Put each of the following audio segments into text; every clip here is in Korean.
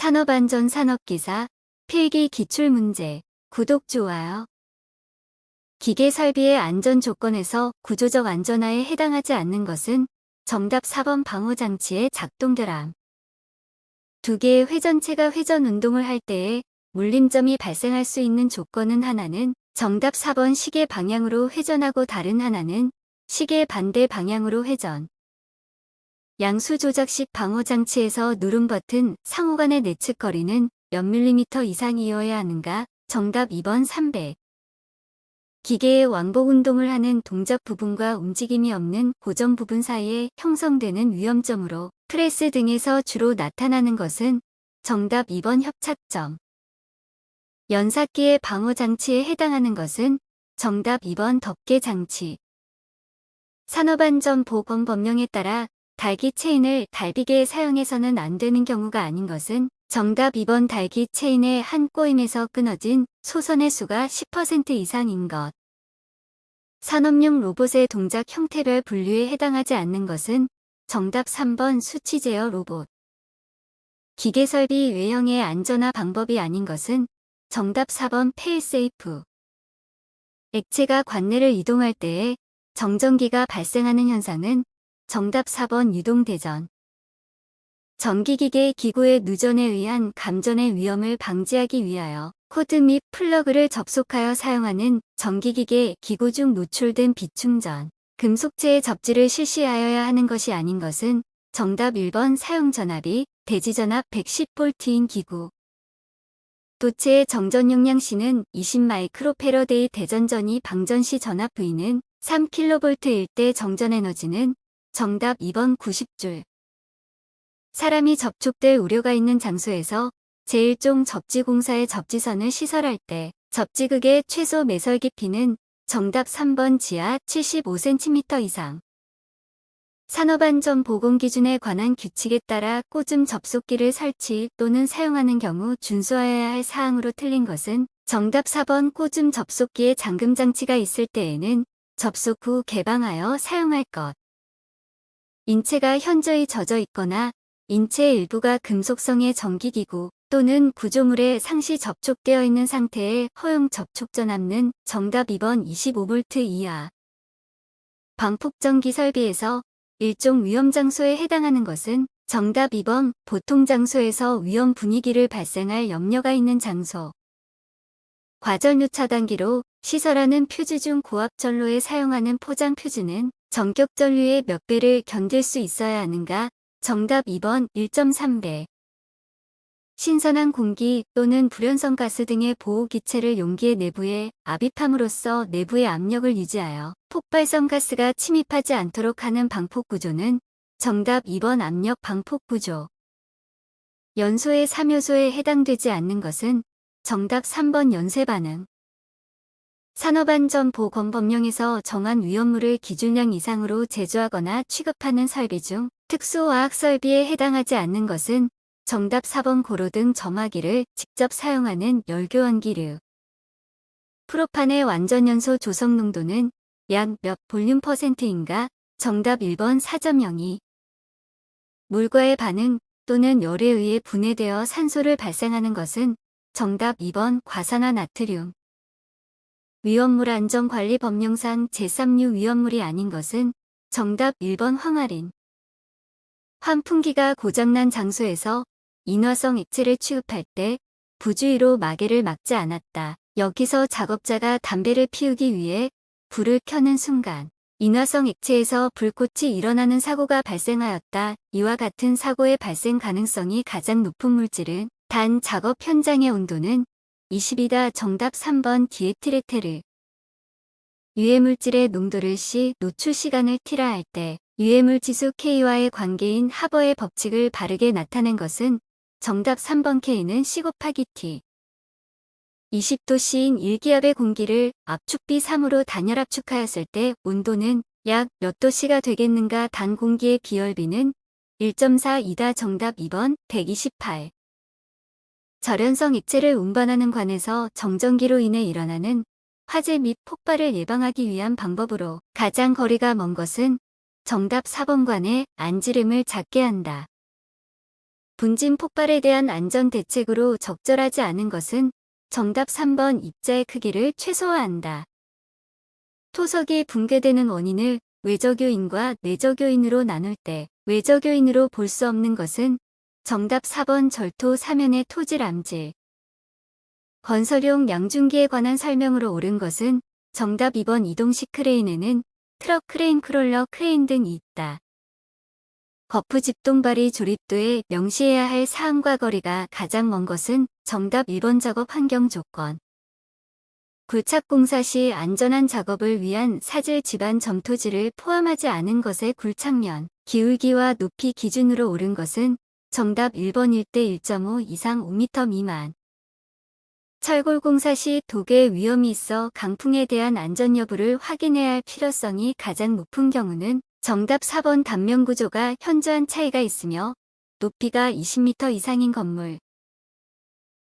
산업안전 산업기사 필기 기출문제. 구독, 좋아요. 기계 설비의 안전 조건에서 구조적 안전화에 해당하지 않는 것은 정답 4번 방호장치의 작동결함. 두 개의 회전체가 회전 운동을 할 때에 물림점이 발생할 수 있는 조건은 하나는 정답 4번 시계 방향으로 회전하고 다른 하나는 시계 반대 방향으로 회전. 양수 조작식 방호장치에서 누름 버튼 상호 간의 내측 거리는 몇 밀리미터 이상이어야 하는가? 정답 2번 300. 기계의 왕복 운동을 하는 동작 부분과 움직임이 없는 고정 부분 사이에 형성되는 위험점으로 프레스 등에서 주로 나타나는 것은 정답 2번 협착점. 연삭기의 방호장치에 해당하는 것은 정답 2번 덮개 장치. 산업안전보건법령에 따라 달기 체인을 달비계에 사용해서는 안 되는 경우가 아닌 것은 정답 2번 달기 체인의 한 꼬임에서 끊어진 소선의 수가 10% 이상인 것. 산업용 로봇의 동작 형태별 분류에 해당하지 않는 것은 정답 3번 수치 제어 로봇. 기계설비 외형의 안전화 방법이 아닌 것은 정답 4번 페일세이프. 액체가 관내를 이동할 때에 정전기가 발생하는 현상은 정답 4번 유동대전. 전기기계 기구의 누전에 의한 감전의 위험을 방지하기 위하여 코드 및 플러그를 접속하여 사용하는 전기기계 기구 중 노출된 비충전, 금속체의 접지를 실시하여야 하는 것이 아닌 것은 정답 1번 사용전압이 대지전압 110V인 기구. 도체의 정전 용량 C는 20마이크로패러데이 대전전이 방전 시 전압 V는 3kV일 때 정전 에너지는 정답 2번 90줄. 사람이 접촉될 우려가 있는 장소에서 제1종 접지공사의 접지선을 시설할 때 접지극의 최소 매설 깊이는 정답 3번 지하 75cm 이상. 산업안전보건기준에 관한 규칙에 따라 꽂음 접속기를 설치 또는 사용하는 경우 준수하여야 할 사항으로 틀린 것은 정답 4번 꽂음 접속기에 잠금장치가 있을 때에는 접속 후 개방하여 사용할 것. 인체가 현저히 젖어 있거나 인체의 일부가 금속성의 전기기구 또는 구조물에 상시 접촉되어 있는 상태에 허용 접촉 전압는 정답 2번 25V 이하. 방폭전기 설비에서 일종 위험 장소에 해당하는 것은 정답 2번 보통 장소에서 위험 분위기를 발생할 염려가 있는 장소. 과전류 차단기로 시설하는 퓨즈 중 고압전로에 사용하는 포장 퓨즈는 전격 전류의 몇 배를 견딜 수 있어야 하는가? 정답 2번 1.3배. 신선한 공기 또는 불연성 가스 등의 보호기체를 용기의 내부에 압입함으로써 내부의 압력을 유지하여 폭발성 가스가 침입하지 않도록 하는 방폭구조는 정답 2번 압력 방폭구조. 연소의 3요소에 해당되지 않는 것은 정답 3번 연쇄반응. 산업안전보건법령에서 정한 위험물을 기준량 이상으로 제조하거나 취급하는 설비 중 특수화학 설비에 해당하지 않는 것은 정답 4번 고로등 점화기를 직접 사용하는 열교환기류. 프로판의 완전연소 조성 농도는 약 몇 볼륨 %인가? 정답 1번 4.02. 물과의 반응 또는 열에 의해 분해되어 산소를 발생하는 것은 정답 2번 과산화 나트륨. 위험물 안전관리 법령상 제3류 위험물이 아닌 것은 정답 1번 황화린. 환풍기가 고장난 장소에서 인화성 액체를 취급할 때 부주의로 마개를 막지 않았다. 여기서 작업자가 담배를 피우기 위해 불을 켜는 순간 인화성 액체에서 불꽃이 일어나는 사고가 발생하였다. 이와 같은 사고의 발생 가능성이 가장 높은 물질은 단 작업 현장의 온도는 20이다. 정답 3번 디에틸에테르. 유해물질의 농도를 C, 노출 시간을 T라 할 때 유해물 지수 K와의 관계인 하버의 법칙을 바르게 나타낸 것은 정답 3번 K는 C 곱하기 T. 20도 C인 1기압의 공기를 압축비 3으로 단열 압축하였을 때 온도는 약 몇 도 C가 되겠는가? 단 공기의 비열비는 1.42다. 정답 2번 128. 절연성 액체를 운반하는 관에서 정전기로 인해 일어나는 화재 및 폭발을 예방하기 위한 방법으로 가장 거리가 먼 것은 정답 4번 관의 안지름을 작게 한다. 분진 폭발에 대한 안전 대책으로 적절하지 않은 것은 정답 3번 입자의 크기를 최소화한다. 토석이 붕괴되는 원인을 외적 요인과 내적 요인으로 나눌 때 외적 요인으로 볼 수 없는 것은 정답 4번 절토 사면의 토질 암질. 건설용 양중기에 관한 설명으로 옳은 것은 정답 2번 이동식 크레인에는 트럭 크레인, 크롤러 크레인 등이 있다. 거푸 집동발이 조립도에 명시해야 할 사항과 거리가 가장 먼 것은 정답 1번 작업 환경 조건. 굴착공사 시 안전한 작업을 위한 사질 지반 점토질을 포함하지 않은 것의 굴착면, 기울기와 높이 기준으로 옳은 것은 정답 1번 1대 1.5 이상 5m 미만. 철골공사 시 독의 위험이 있어 강풍에 대한 안전 여부를 확인해야 할 필요성이 가장 높은 경우는 정답 4번 단면 구조가 현저한 차이가 있으며 높이가 20m 이상인 건물.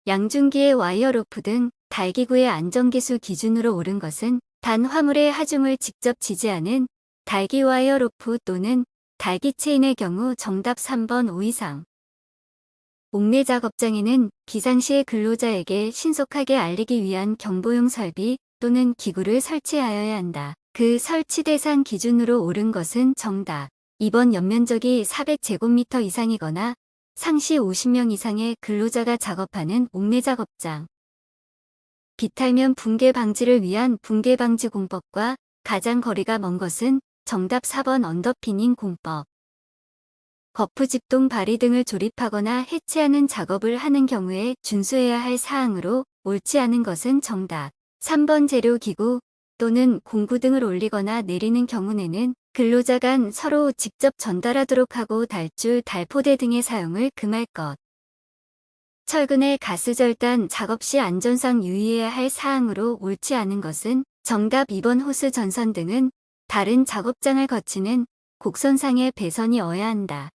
양중기의 와이어 로프 등 달기구의 안전기술 기준으로 옳은 것은 단 화물의 하중을 직접 지지하는 달기 와이어 로프 또는 달기 체인의 경우 정답 3번 5 이상. 옥내 작업장에는 비상시에 근로자에게 신속하게 알리기 위한 경보용 설비 또는 기구를 설치하여야 한다. 그 설치 대상 기준으로 옳은 것은 정답 2번 연면적이 400제곱미터 이상이거나 상시 50명 이상의 근로자가 작업하는 옥내 작업장. 비탈면 붕괴 방지를 위한 붕괴 방지 공법과 가장 거리가 먼 것은 정답 4번 언더피닝 공법. 거푸 집동 발이 등을 조립하거나 해체하는 작업을 하는 경우에 준수해야 할 사항으로 옳지 않은 것은 정답 3번 재료 기구 또는 공구 등을 올리거나 내리는 경우에는 근로자 간 서로 직접 전달하도록 하고 달줄, 달포대 등의 사용을 금할 것. 철근의 가스절단 작업 시 안전상 유의해야 할 사항으로 옳지 않은 것은 정답 2번 호스 전선 등은 다른 작업장을 거치는 곡선상의 배선이 어야 한다.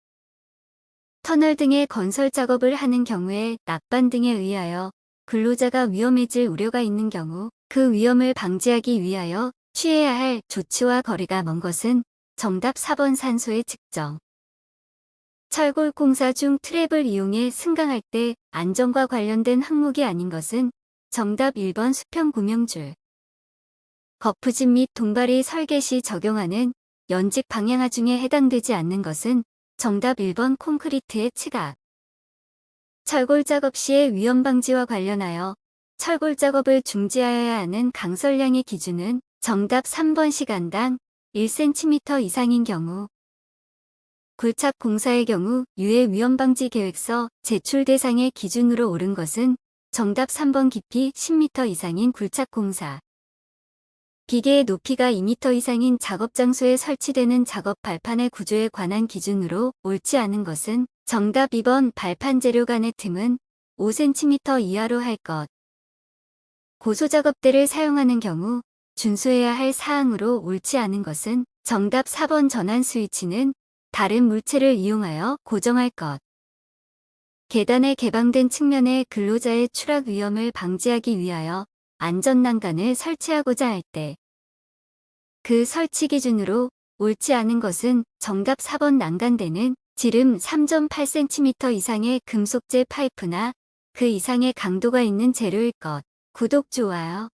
터널 등의 건설 작업을 하는 경우에 낙반 등에 의하여 근로자가 위험해질 우려가 있는 경우 그 위험을 방지하기 위하여 취해야 할 조치와 거리가 먼 것은 정답 4번 산소의 측정. 철골 공사 중 트랩을 이용해 승강할 때 안전과 관련된 항목이 아닌 것은 정답 1번 수평 구명줄. 거푸집 및 동발이 설계 시 적용하는 연직 방향하중에 해당되지 않는 것은 정답 1번 콘크리트의 츠각. 철골 작업 시의 위험 방지와 관련하여 철골 작업을 중지하여야 하는 강설량의 기준은 정답 3번 시간당 1cm 이상인 경우. 굴착 공사의 경우 유해 위험 방지 계획서 제출 대상의 기준으로 옳은 것은 정답 3번 깊이 10m 이상인 굴착 공사. 기계의 높이가 2m 이상인 작업 장소에 설치되는 작업 발판의 구조에 관한 기준으로 옳지 않은 것은 정답 2번 발판 재료 간의 틈은 5cm 이하로 할 것. 고소작업대를 사용하는 경우 준수해야 할 사항으로 옳지 않은 것은 정답 4번 전환 스위치는 다른 물체를 이용하여 고정할 것. 계단에 개방된 측면에 근로자의 추락 위험을 방지하기 위하여 안전난간을 설치하고자 할 때 그 설치 기준으로 옳지 않은 것은 정답 4번 난간대는 지름 3.8cm 이상의 금속재 파이프나 그 이상의 강도가 있는 재료일 것. 구독, 좋아요.